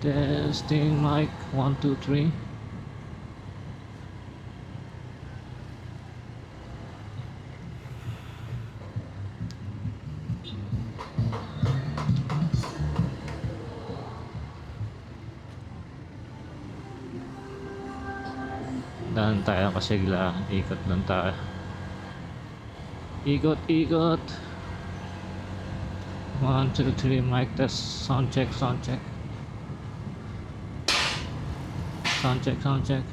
Testing mic 1 2 3. Dahan tayo kasi ikot lang tayo. Ikot, ikot. 1 2 3 mic test. Sound check, sound check. Sound check, sound check.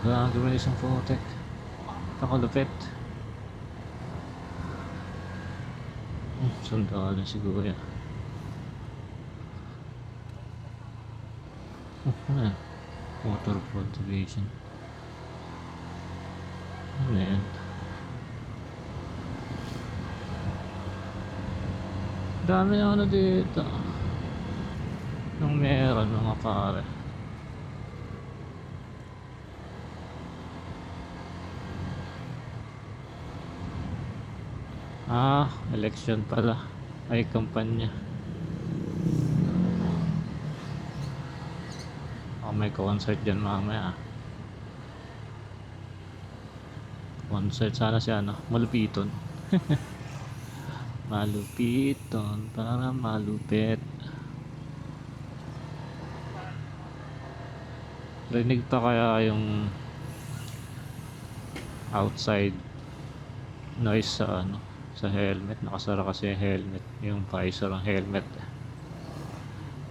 Gagawin isang photek. Nakalupit. Sundalo siguro yan. Ano yan? Water cultivation. Ano yan? Dami na ano dito. Nung meron mga pare. Election pala. Ay, kampanya. May concert dyan mamaya. Concert sana si ano, Malupiton. Malupiton para malupit. Rinig pa kaya yung outside noise sa ano, sa helmet. Nakasara kasi yung helmet, yung visor ng helmet,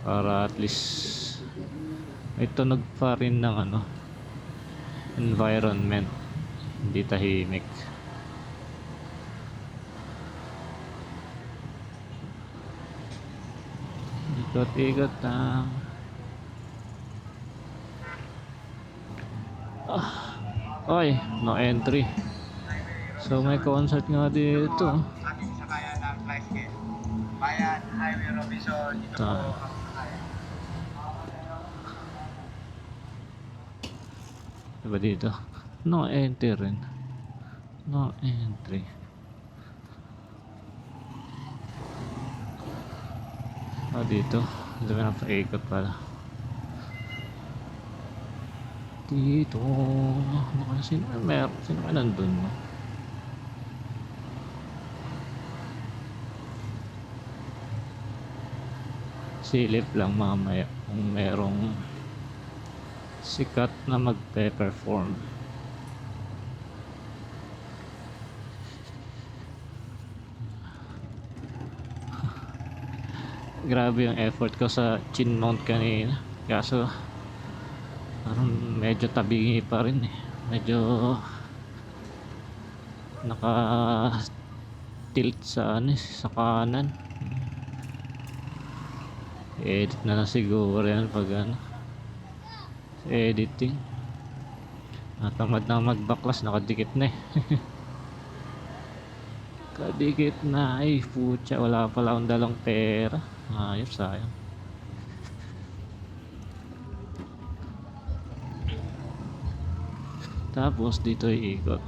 para at least may tunog pa rin ng ano, environment, hindi tahimik. Ikot-ikot na. Oy, no entry. So may concert nga dito. Ating sakayan ng tricycle. Bayan Highway Robinson. Dito po ang sakayan. Diba dito? No entry rin. No entry. Dito. Dito na paikot pala. Dito. Sino may meron? Sino may nandun? No? Silip lang mamaya kung merong sikat na magpe-perform. Grabe yung effort ko sa chin mount kanina, kaso parang medyo tabingi pa rin eh. Medyo naka tilt sa ano, sa kanan. Edit na lang siguro yan pag ano, editing. Natamad na magbaklas, nakadikit na eh. Kadikit na. Ay putya, wala pala akong dalang pera. Ayos, sayang. Tapos dito iikot.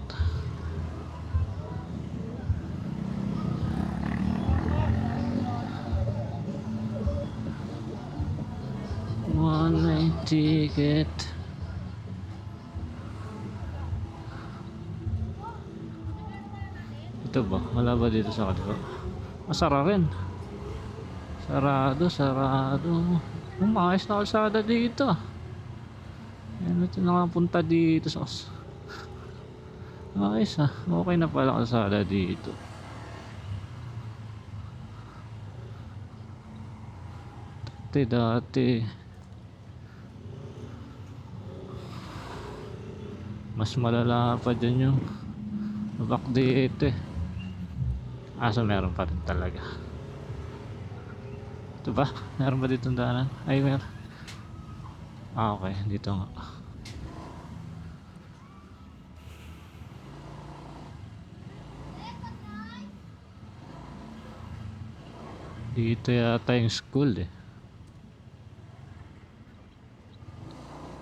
One way ticket. Ito ba? Wala ba dito sa kaliwa? Masara rin. Sarado, sarado. Umayos na kalsada dito. Ayan, ito nakapunta dito sa ayos ah. Okay na pala kalsada dito. Dati mas malala pa dyan yung backdate eh. So meron pa rin talaga. Ito ba? Meron ba dito daanan? Ay meron. Okay, dito nga. Dito yata yung school eh.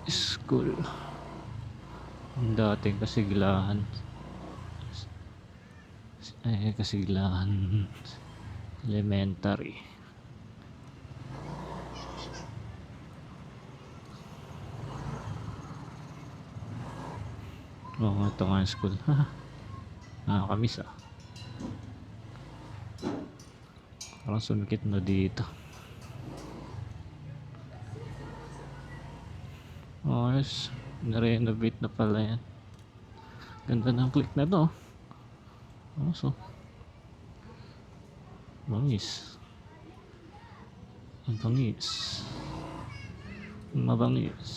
School. Ang dating kasiglahan. Kasilahan Elementary. Oo, ito nga yung school. Nakakamiss ah. Parang sumikit na dito. Yes, na-renovate na pala yan. Ganda ng click na to. So bangis. Ang bangis. Mabangis.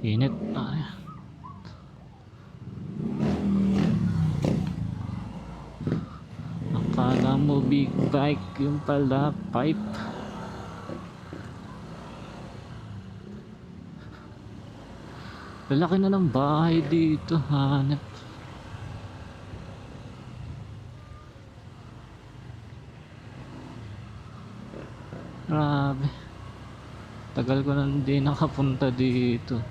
Init. Akala mo big bike, yung pala pipe. Lalaki na ng bahay dito, hanep. Grabe. Tagal ko na hindi nakapunta dito.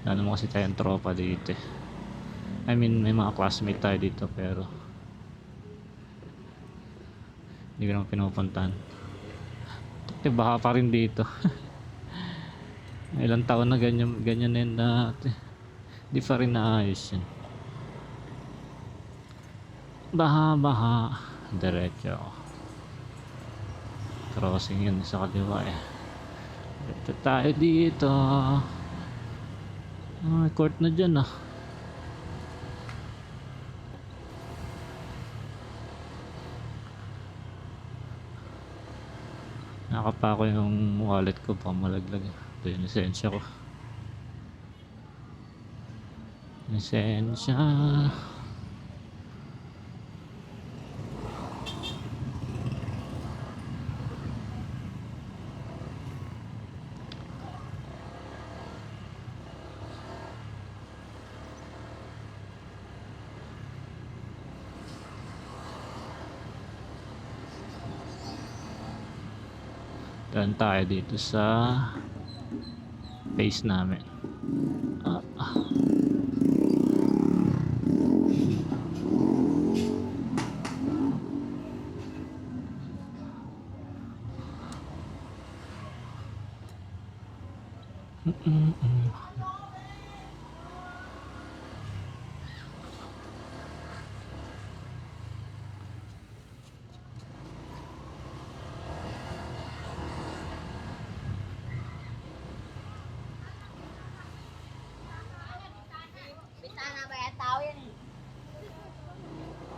Ano mo kasi tayong tropa dito eh. I mean, may mga classmate tayo dito pero hindi ko naman pinupuntahan. Baka pa rin dito. Ilang taon na ganyan na yun dati. Di pa rin naayos yun. Baha. Diretso. Crossing yun sa kaliwa eh. Ito tayo dito. Court na dyan ah. Nakapa ko yung wallet ko pa malaglag. Ito yung lisensya ko. Lisensya. Dan tayo dito sa base namin. Bitana ba yung tao yan eh?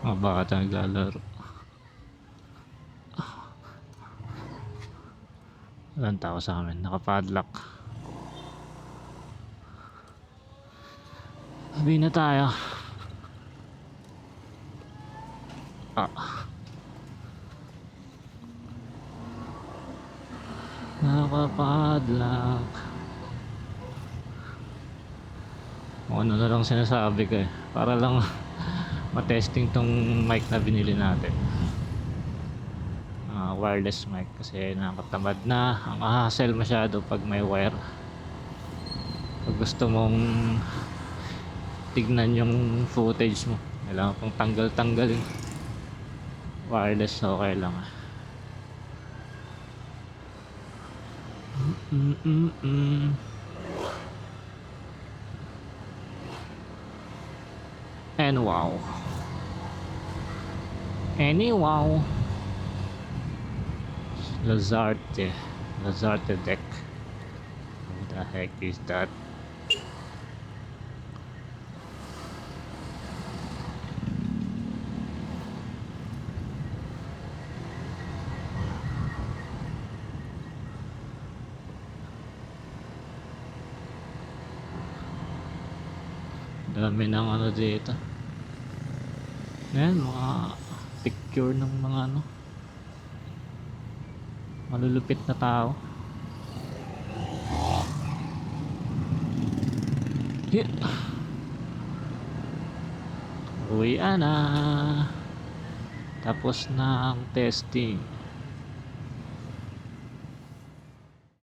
Mga bata naglalaro. Walang tao sa amin. Nakapadlock. Sabi na tayo. Nakapadlock. Ano na lang sinasabi ko eh. Para lang matesting tong mic na binili natin. Wireless mic kasi nakakatamad na. Ang hassle masyado pag may wire. Pag gusto mong tignan yung footage mo, kailangan pang tanggal-tanggalin. Wireless okay lang. And wow. Wow. Lazarte deck. What the heck is that? Dami ng ano dito. Ayan, mga picture ng mga ano malulupit na tao. Uwian na. Tapos na ang testing.